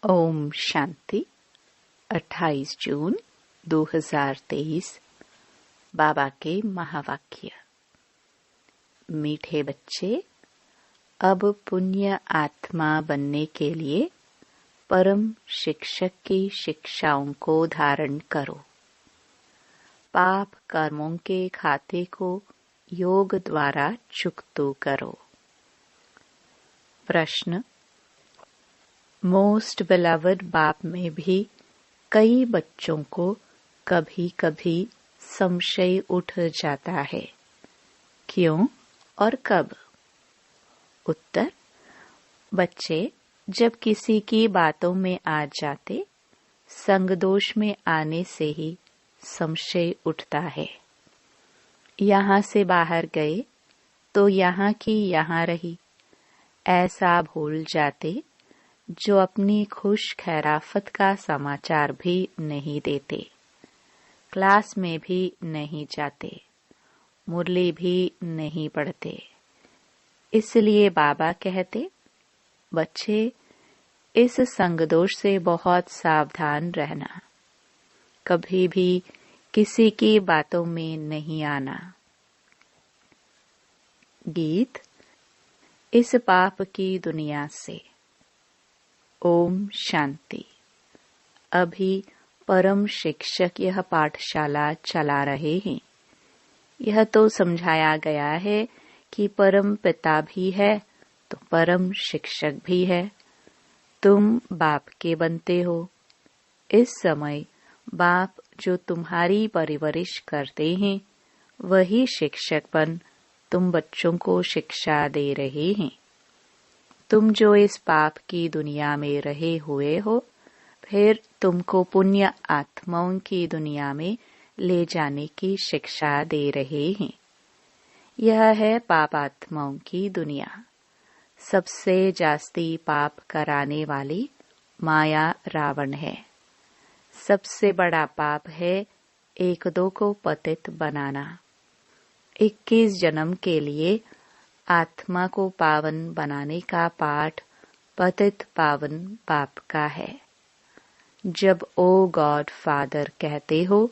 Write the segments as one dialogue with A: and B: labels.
A: ओम शांति। 28 जून 2023। बाबा के महावाक्य। मीठे बच्चे, अब पुण्य आत्मा बनने के लिए परम शिक्षक की शिक्षाओं को धारण करो। पाप कर्मों के खाते को योग द्वारा चुकता करो। प्रश्न। मोस्ट बिलवड बाप में भी कई बच्चों को कभी कभी संशय उठ जाता है। क्यों और कब? उत्तर। बच्चे जब किसी की बातों में आ जाते, संग दोष में आने से ही संशय उठता है। यहाँ से बाहर गए तो यहाँ की यहाँ रही, ऐसा भूल जाते जो अपनी खुश खैराफत का समाचार भी नहीं देते, क्लास में भी नहीं जाते, मुरली भी नहीं पढ़ते। इसलिए बाबा कहते, बच्चे इस संगदोष से बहुत सावधान रहना, कभी भी किसी की बातों में नहीं आना। गीत। इस पाप की दुनिया से। ओम शांति। अभी परम शिक्षक यह पाठशाला चला रहे हैं। यह तो समझाया गया है कि परम पिता भी है तो परम शिक्षक भी है। तुम बाप के बनते हो। इस समय बाप जो तुम्हारी परवरिश करते हैं, वही शिक्षक बन तुम बच्चों को शिक्षा दे रहे हैं। तुम जो इस पाप की दुनिया में रहे हुए हो, फिर तुमको पुण्य आत्माओं की दुनिया में ले जाने की शिक्षा दे रहे हैं। यह है पाप आत्माओं की दुनिया। सबसे जास्ती पाप कराने वाली माया रावण है। सबसे बड़ा पाप है एक दो को पतित बनाना। 21 जन्म के लिए आत्मा को पावन बनाने का पाठ पतित पावन बाप का है। जब ओ गॉड फादर कहते हो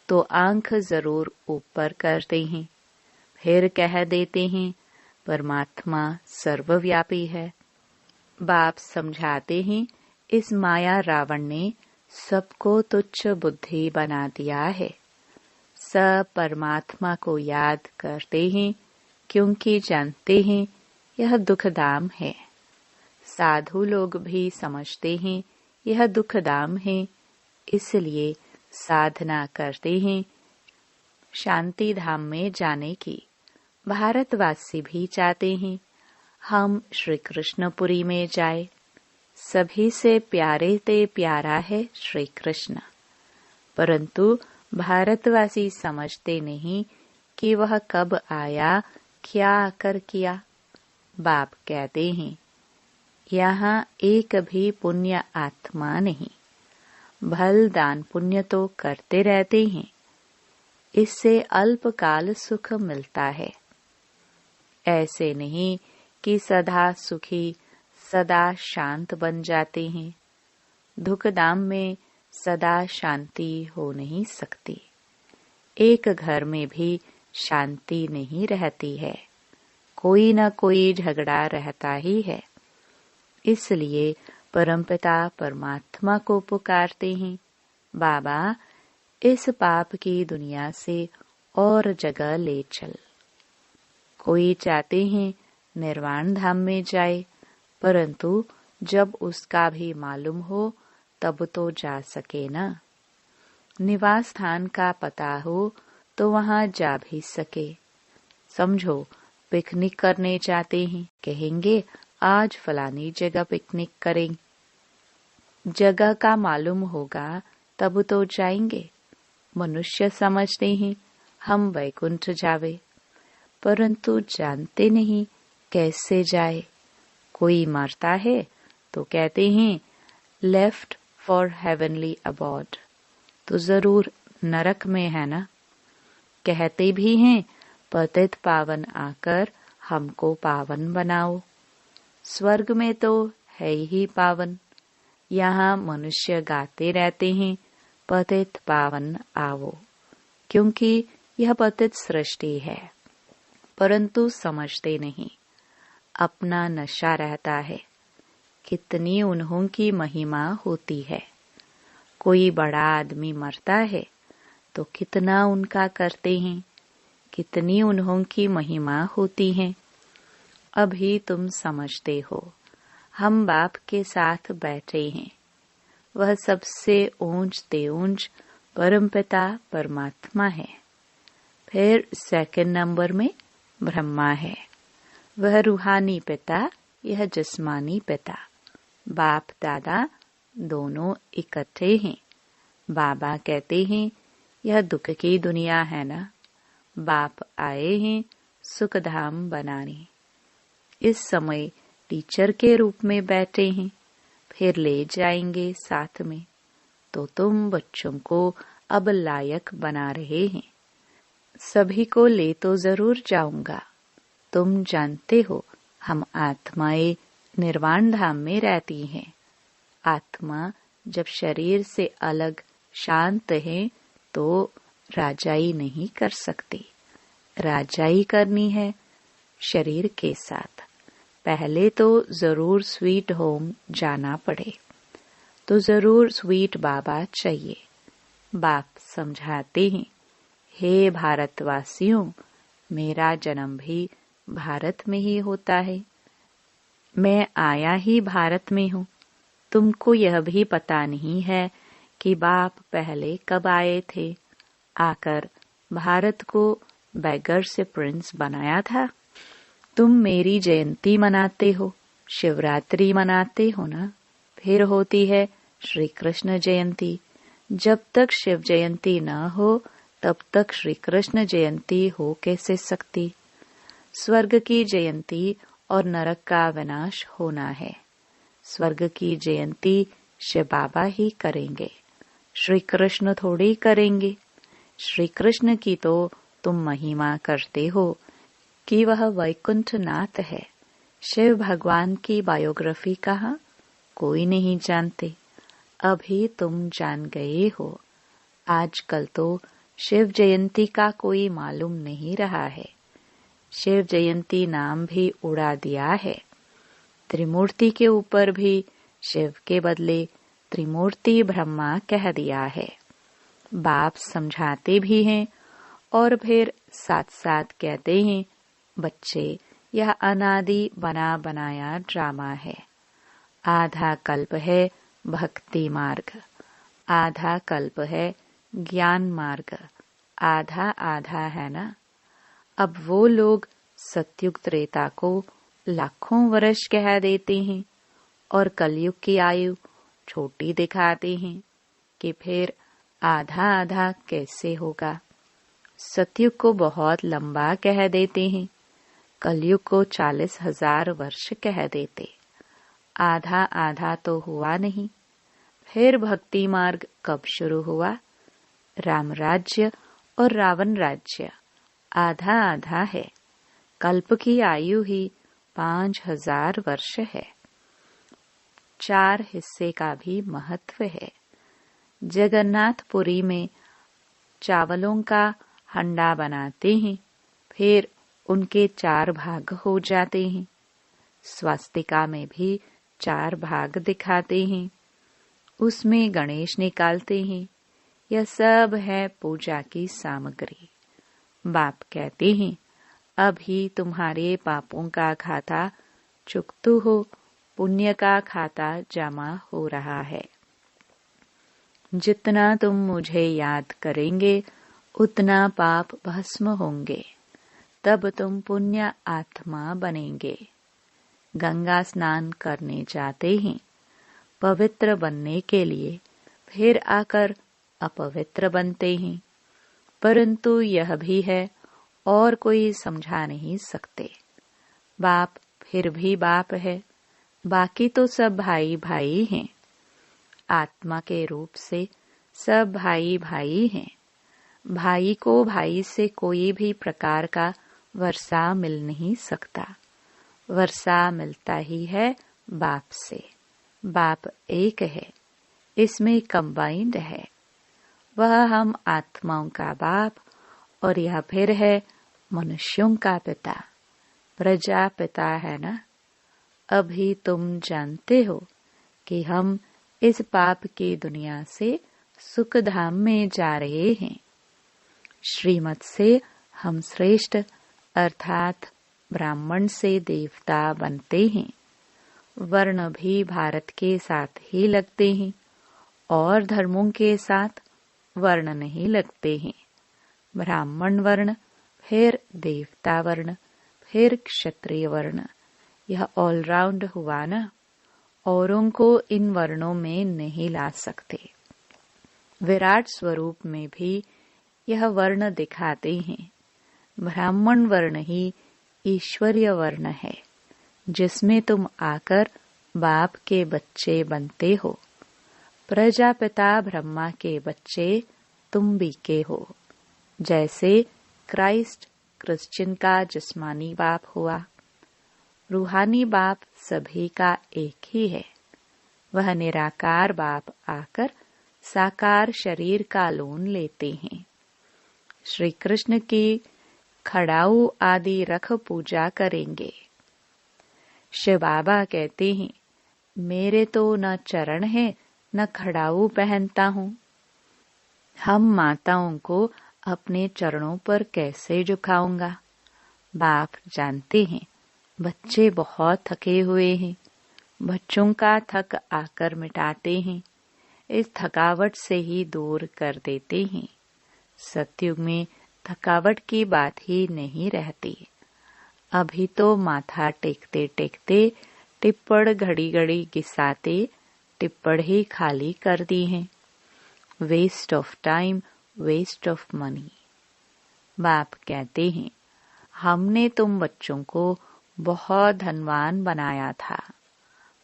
A: तो आंख जरूर ऊपर करते हैं, फिर कह देते हैं परमात्मा सर्वव्यापी है। बाप समझाते हैं, इस माया रावण ने सबको तुच्छ बुद्धि बना दिया है। सब परमात्मा को याद करते हैं, क्योंकि जानते हैं यह दुखदाम है। साधु लोग भी समझते हैं यह दुखदाम है, इसलिए साधना करते हैं शांति धाम में जाने की। भारतवासी भी चाहते हैं हम श्री कृष्णपुरी में जाए। सभी से प्यारे ते प्यारा है श्री कृष्ण, परंतु भारतवासी समझते नहीं कि वह कब आया, क्या आकर किया। बाप कहते हैं, यहाँ एक भी पुण्य आत्मा नहीं। भल दान पुण्य तो करते रहते हैं, इससे अल्पकाल सुख मिलता है। ऐसे नहीं कि सदा सुखी सदा शांत बन जाते हैं। दुखदाम में सदा शांति हो नहीं सकती। एक घर में भी शांति नहीं रहती है, कोई न कोई झगड़ा रहता ही है। इसलिए परमपिता परमात्मा को पुकारते हैं, बाबा इस पाप की दुनिया से और जगह ले चल। कोई चाहते हैं निर्वाण धाम में जाए, परंतु जब उसका भी मालूम हो तब तो जा सके ना। निवास स्थान का पता हो तो वहां जा भी सके। समझो पिकनिक करने जाते हैं, कहेंगे आज फलानी जगह पिकनिक करेंगे। जगह का मालूम होगा तब तो जाएंगे। मनुष्य समझते हैं हम वैकुंठ जावे, परंतु जानते नहीं कैसे जाए। कोई मरता है तो कहते हैं लेफ्ट फॉर हेवनली अबॉर्ड, तो जरूर नरक में है ना। कहते भी हैं पतित पावन आकर हमको पावन बनाओ। स्वर्ग में तो है ही पावन, यहाँ मनुष्य गाते रहते हैं, पतित पावन आवो, क्योंकि यह पतित सृष्टि है, परंतु समझते नहीं। अपना नशा रहता है। कितनी उन्हों की महिमा होती है। कोई बड़ा आदमी मरता है तो कितना उनका करते हैं, कितनी उन्हों की महिमा होती है। अभी तुम समझते हो। हम बाप के साथ बैठे हैं। वह सबसे ऊंचते ऊंच परमपिता परमात्मा है। फिर सेकंड नंबर में ब्रह्मा है। वह रूहानी पिता, यह जिस्मानी पिता। बाप दादा दोनों इकट्ठे हैं। बाबा कहते हैं यह दुख की दुनिया है ना, बाप आए हैं सुख धाम बनाने। इस समय टीचर के रूप में बैठे हैं, फिर ले जाएंगे साथ में। तो तुम बच्चों को अब लायक बना रहे हैं। सभी को ले तो जरूर जाऊंगा। तुम जानते हो हम आत्माएं निर्वाण धाम में रहती हैं। आत्मा जब शरीर से अलग शांत है तो राजाई नहीं कर सकती। राजाई करनी है शरीर के साथ। पहले तो जरूर स्वीट होम जाना पड़े, तो जरूर स्वीट बाबा चाहिए। बाप समझाते हैं, हे भारतवासियों, मेरा जन्म भी भारत में ही होता है। मैं आया ही भारत में हूँ। तुमको यह भी पता नहीं है कि बाप पहले कब आए थे, आकर भारत को बैगर से प्रिंस बनाया था। तुम मेरी जयंती मनाते हो, शिवरात्रि मनाते हो ना। फिर होती है श्री कृष्ण जयंती। जब तक शिव जयंती न हो तब तक श्री कृष्ण जयंती हो कैसे सकती। स्वर्ग की जयंती और नरक का विनाश होना है। स्वर्ग की जयंती शिव बाबा ही करेंगे, श्री कृष्ण थोड़ी करेंगे। श्री कृष्ण की तो तुम महिमा करते हो कि वह वैकुंठ नाथ है। शिव भगवान की बायोग्राफी कहाँ, कोई नहीं जानते। अभी तुम जान गए हो। आजकल तो शिव जयंती का कोई मालूम नहीं रहा है। शिव जयंती नाम भी उड़ा दिया है। त्रिमूर्ति के ऊपर भी शिव के बदले त्रिमूर्ति ब्रह्मा कह दिया है। बाप समझाते भी हैं और फिर साथ साथ कहते हैं, बच्चे यह अनादि बना बनाया ड्रामा है। आधा कल्प है भक्ति मार्ग, आधा कल्प है ज्ञान मार्ग, आधा आधा है ना। अब वो लोग सतयुग त्रेता को लाखों वर्ष कह देते हैं और कलयुग की आयु छोटी दिखाते हैं कि फिर आधा आधा कैसे होगा। सतयुग को बहुत लंबा कह देते हैं, कलयुग को 40,000 वर्ष कह देते। आधा आधा तो हुआ नहीं। फिर भक्ति मार्ग कब शुरू हुआ? राम राज्य और रावण राज्य आधा आधा है। कल्प की आयु ही 5,000 वर्ष है। 4 हिस्से का भी महत्व है। जगन्नाथपुरी में चावलों का हंडा बनाते हैं, फिर उनके 4 भाग हो जाते हैं। स्वास्तिका में भी 4 भाग दिखाते हैं, उसमें गणेश निकालते हैं। यह सब है पूजा की सामग्री। बाप कहते हैं, अभी तुम्हारे पापों का खाता चुकतू हो, पुण्य का खाता जमा हो रहा है। जितना तुम मुझे याद करेंगे उतना पाप भस्म होंगे, तब तुम पुण्य आत्मा बनेंगे। गंगा स्नान करने जाते हैं पवित्र बनने के लिए, फिर आकर अपवित्र बनते हैं। परंतु यह भी है और कोई समझा नहीं सकते। बाप फिर भी बाप है, बाकी तो सब भाई भाई हैं। आत्मा के रूप से सब भाई भाई हैं। भाई को भाई से कोई भी प्रकार का वर्षा मिल नहीं सकता। वर्षा मिलता ही है बाप से। बाप एक है, इसमें कंबाइंड है। वह हम आत्माओं का बाप और यह फिर है मनुष्यों का पिता, प्रजापिता है ना। अभी तुम जानते हो कि हम इस पाप की दुनिया से सुख धाम में जा रहे हैं। श्रीमत से हम श्रेष्ठ अर्थात ब्राह्मण से देवता बनते हैं। वर्ण भी भारत के साथ ही लगते हैं और धर्मों के साथ वर्ण नहीं लगते हैं। ब्राह्मण वर्ण, फिर देवता वर्ण, फिर क्षत्रिय वर्ण, यह ऑलराउंड हुआ ना। औरों को इन वर्णों में नहीं ला सकते। विराट स्वरूप में भी यह वर्ण दिखाते हैं। ब्राह्मण वर्ण ही ईश्वरीय वर्ण है, जिसमें तुम आकर बाप के बच्चे बनते हो। प्रजापिता ब्रह्मा के बच्चे तुम भी के हो। जैसे क्राइस्ट क्रिश्चियन का जिस्मानी बाप हुआ, रूहानी बाप सभी का एक ही है। वह निराकार बाप आकर साकार शरीर का लोन लेते हैं। श्री कृष्ण की खड़ाऊ आदि रख पूजा करेंगे। शिव बाबा कहते हैं, मेरे तो न चरण है न खड़ाऊ पहनता हूँ। हम माताओं को अपने चरणों पर कैसे झुकाऊंगा। बाप जानते हैं बच्चे बहुत थके हुए हैं। बच्चों का थक आकर मिटाते हैं, इस थकावट से ही दूर कर देते हैं। सतयुग में थकावट की बात ही नहीं रहती। अभी तो माथा टेकते टेकते टिप्पण घड़ी घड़ी घिसाते टिप्पण ही खाली कर दी हैं। Waste of time, waste of money. बाप कहते हैं, हमने तुम बच्चों को बहुत धनवान बनाया था,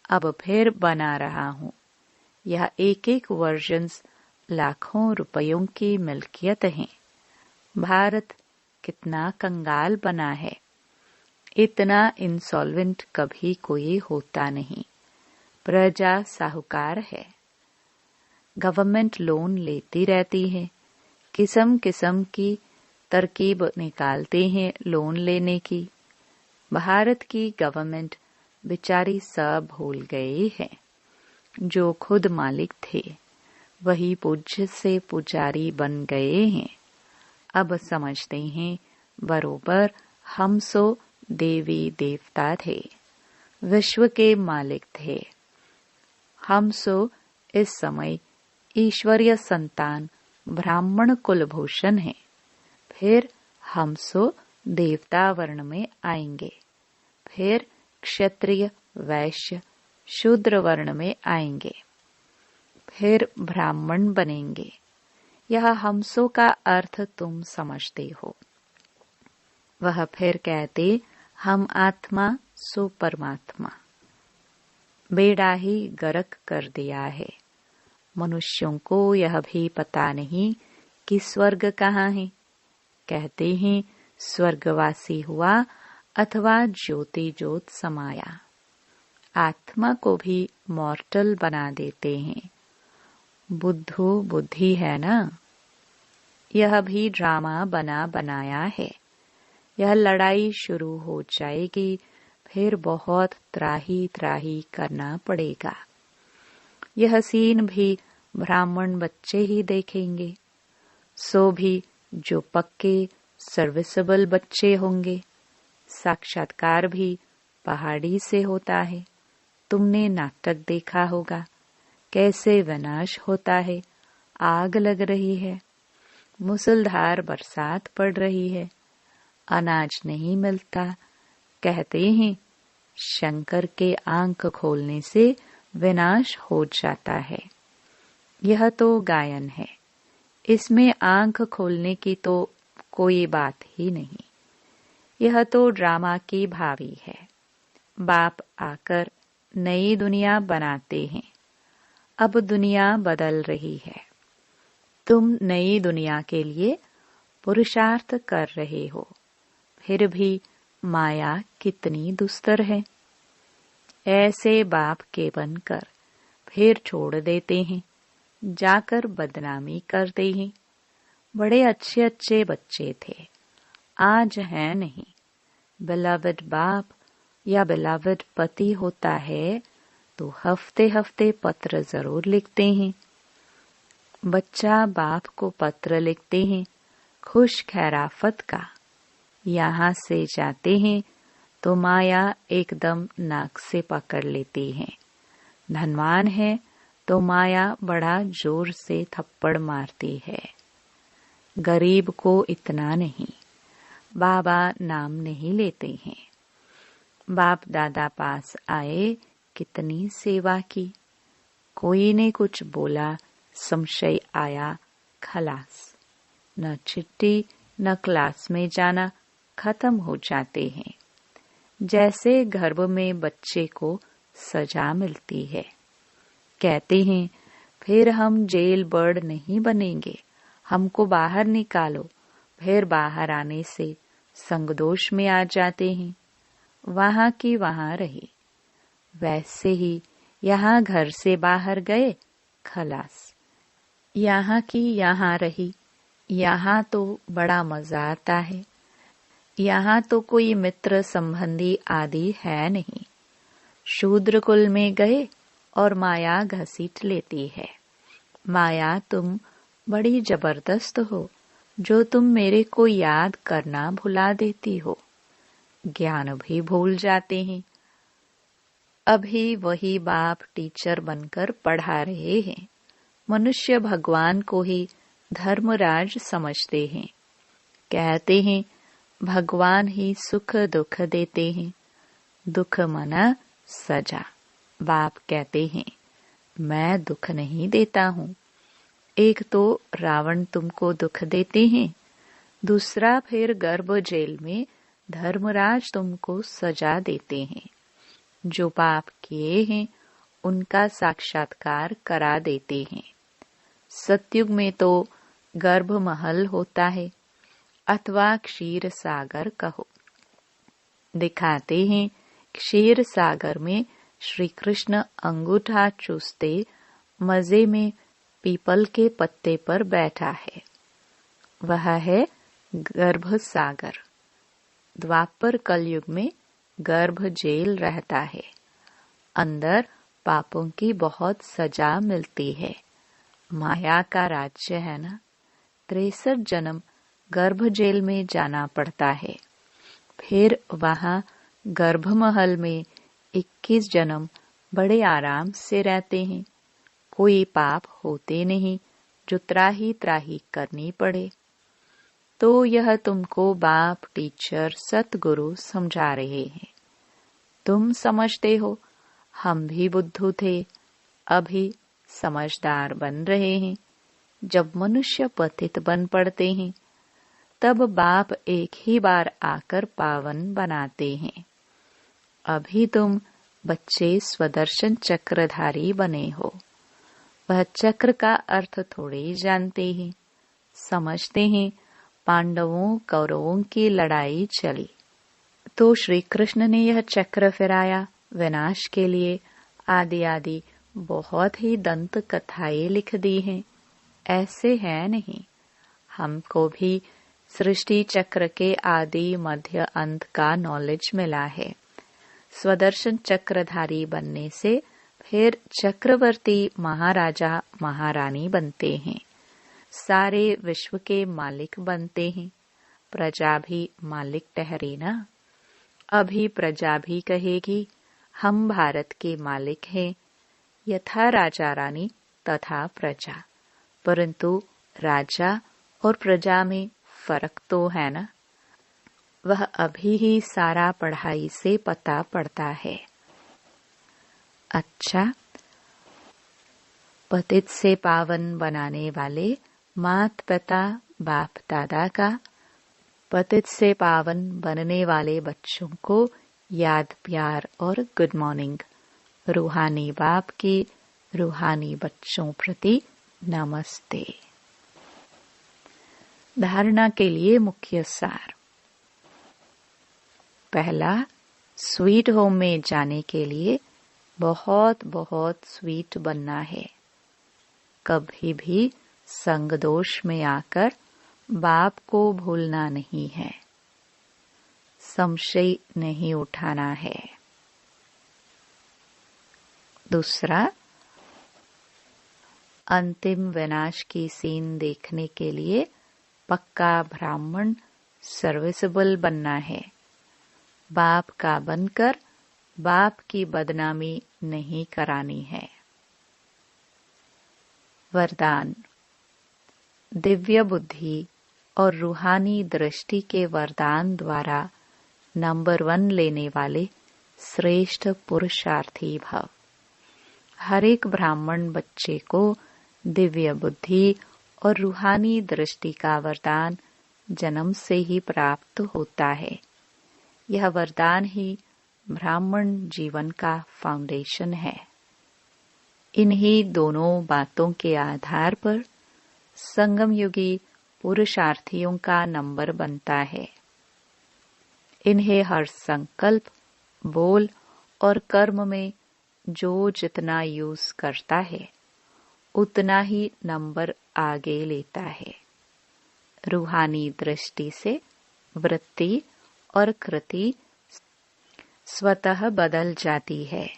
A: अब फिर बना रहा हूँ। यह एक एक वर्जन्स लाखों रुपयों की मिल्कियत है। भारत कितना कंगाल बना है। इतना इंसॉल्वेंट कभी कोई होता नहीं। प्रजा साहूकार है। गवर्नमेंट लोन लेती रहती है। किस्म किस्म की तरकीब निकालते हैं लोन लेने की। भारत की गवर्नमेंट बेचारी सब भूल गए हैं। जो खुद मालिक थे वही पूज्य से पुजारी बन गए हैं। अब समझते हैं बरोबर हम सो देवी देवता थे, विश्व के मालिक थे। हम सो इस समय ईश्वरीय संतान ब्राह्मण कुलभूषण है। फिर हम सो देवता वर्ण में आएंगे, फिर क्षत्रिय वैश्य शूद्र वर्ण में आएंगे, फिर ब्राह्मण बनेंगे। यह हमसो का अर्थ तुम समझते हो। वह फिर कहते, हम आत्मा सो परमात्मा। बेड़ा ही गर्क कर दिया है। मनुष्यों को यह भी पता नहीं कि स्वर्ग कहाँ है। कहते हैं स्वर्गवासी हुआ अथवा ज्योति ज्योत समाया। आत्मा को भी मॉर्टल बना देते हैं। बुद्धू बुद्धि है ना। यह भी ड्रामा बना बनाया है। यह लड़ाई शुरू हो जाएगी, फिर बहुत त्राही त्राही करना पड़ेगा। यह सीन भी ब्राह्मण बच्चे ही देखेंगे। सो भी जो पक्के सर्विसेबल बच्चे होंगे। साक्षात्कार भी पहाड़ी से होता है। तुमने नाटक देखा होगा, कैसे विनाश होता है। आग लग रही है, मूसलधार बरसात पड़ रही है, अनाज नहीं मिलता। कहते हैं शंकर के आंख खोलने से विनाश हो जाता है। यह तो गायन है, इसमें आंख खोलने की तो कोई बात ही नहीं। यह तो ड्रामा की भावी है। बाप आकर नई दुनिया बनाते हैं। अब दुनिया बदल रही है। तुम नई दुनिया के लिए पुरुषार्थ कर रहे हो, फिर भी माया कितनी दुस्तर है। ऐसे बाप के बनकर फिर छोड़ देते हैं, जाकर बदनामी करते हैं। बड़े अच्छे अच्छे बच्चे थे, आज है नहीं। बिलवड बाप या बिलवड पति होता है तो हफ्ते हफ्ते पत्र जरूर लिखते हैं। बच्चा बाप को पत्र लिखते हैं खुश खैराफत का। यहाँ से जाते हैं तो माया एकदम नाक से पकड़ लेती है। धनवान है तो माया बड़ा जोर से थप्पड़ मारती है। गरीब को इतना नहीं। बाबा नाम नहीं लेते हैं। बाप दादा पास आए, कितनी सेवा की। कोई ने कुछ बोला, संशय आया, खलास। न चिट्ठी न क्लास में जाना, खत्म हो जाते हैं। जैसे गर्भ में बच्चे को सजा मिलती है। कहते हैं फिर हम जेल बर्ड नहीं बनेंगे, हमको बाहर निकालो। फिर बाहर आने से संगदोष में आ जाते हैं। वहां की वहां रही। वैसे ही यहाँ घर से बाहर गए, खलास। यहाँ की यहाँ रही। यहाँ तो बड़ा मजा आता है। यहाँ तो कोई मित्र संबंधी आदि है नहीं। शूद्र कुल में गए और माया घसीट लेती है। माया तुम बड़ी जबरदस्त हो, जो तुम मेरे को याद करना भुला देती हो। ज्ञान भी भूल जाते हैं। अभी वही बाप टीचर बनकर पढ़ा रहे हैं। मनुष्य भगवान को ही धर्मराज समझते हैं। कहते हैं भगवान ही सुख दुख देते हैं। दुख मना सजा। बाप कहते हैं मैं दुख नहीं देता हूँ। एक तो रावण तुमको दुख देते हैं, दूसरा फिर गर्भ जेल में धर्मराज तुमको सजा देते हैं। जो पाप किए हैं उनका साक्षात्कार करा देते हैं। सतयुग में तो गर्भ महल होता है, अथवा क्षीर सागर कहो। दिखाते हैं क्षीर सागर में श्री कृष्ण अंगूठा चूसते मजे में पीपल के पत्ते पर बैठा है। वह है गर्भ सागर। द्वापर कलयुग में गर्भ जेल रहता है। अंदर पापों की बहुत सजा मिलती है। माया का राज्य है ना। 63 जन्म गर्भ जेल में जाना पड़ता है। फिर वहां गर्भमहल में 21 जन्म बड़े आराम से रहते हैं। कोई पाप होते नहीं जो त्राही त्राही करनी पड़े। तो यह तुमको बाप टीचर सतगुरु समझा रहे हैं। तुम समझते हो हम भी बुद्धू थे, अभी समझदार बन रहे हैं। जब मनुष्य पतित बन पड़ते हैं तब बाप एक ही बार आकर पावन बनाते हैं। अभी तुम बच्चे स्वदर्शन चक्रधारी बने हो। वह चक्र का अर्थ थोड़े जानते हैं। समझते हैं पांडवों कौरवों की लड़ाई चली तो श्री कृष्ण ने यह चक्र फिराया विनाश के लिए। आदि आदि बहुत ही दंत कथाएं लिख दी हैं। ऐसे है नहीं। हमको भी सृष्टि चक्र के आदि मध्य अंत का नॉलेज मिला है। स्वदर्शन चक्रधारी बनने से फिर चक्रवर्ती महाराजा महारानी बनते हैं। सारे विश्व के मालिक बनते हैं। प्रजा भी मालिक ठहरे ना। अभी प्रजा भी कहेगी हम भारत के मालिक हैं। यथा राजा रानी तथा प्रजा। परंतु राजा और प्रजा में फर्क तो है ना। वह अभी ही सारा पढ़ाई से पता पड़ता है। अच्छा, पतित से पावन बनाने वाले मात पिता बाप दादा का, पतित से पावन बनने वाले बच्चों को याद प्यार और गुड मॉर्निंग। रूहानी बाप की रूहानी बच्चों प्रति नमस्ते। धारणा के लिए मुख्य सार। पहला, स्वीट होम में जाने के लिए बहुत बहुत स्वीट बनना है। कभी भी संग दोष में आकर बाप को भूलना नहीं है। संशय नहीं उठाना है। दूसरा, अंतिम विनाश की सीन देखने के लिए पक्का ब्राह्मण सर्विसेबल बनना है। बाप का बनकर बाप की बदनामी नहीं करानी है। वरदान। दिव्य बुद्धि और रूहानी दृष्टि के वरदान द्वारा नंबर 1 लेने वाले श्रेष्ठ पुरुषार्थी भव। हर एक ब्राह्मण बच्चे को दिव्य बुद्धि और रूहानी दृष्टि का वरदान जन्म से ही प्राप्त होता है। यह वरदान ही ब्राह्मण जीवन का फाउंडेशन है। इन्हीं दोनों बातों के आधार पर संगम युगी पुरुषार्थियों का नंबर बनता है। इन्हें हर संकल्प, बोल और कर्म में जो जितना यूज करता है उतना ही नंबर आगे लेता है। रूहानी दृष्टि से वृत्ति और कृति स्वतः बदल जाती है।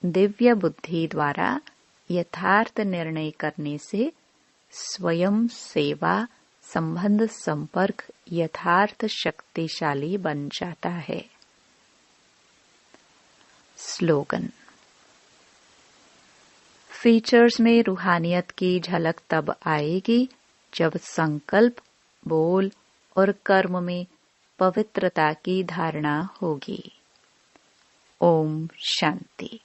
A: दिव्य बुद्धि द्वारा यथार्थ निर्णय करने से स्वयं सेवा संबंध संपर्क यथार्थ शक्तिशाली बन जाता है। स्लोगन। फीचर्स में रूहानियत की झलक तब आएगी जब संकल्प, बोल और कर्म में पवित्रता की धारणा होगी। ओम शांति।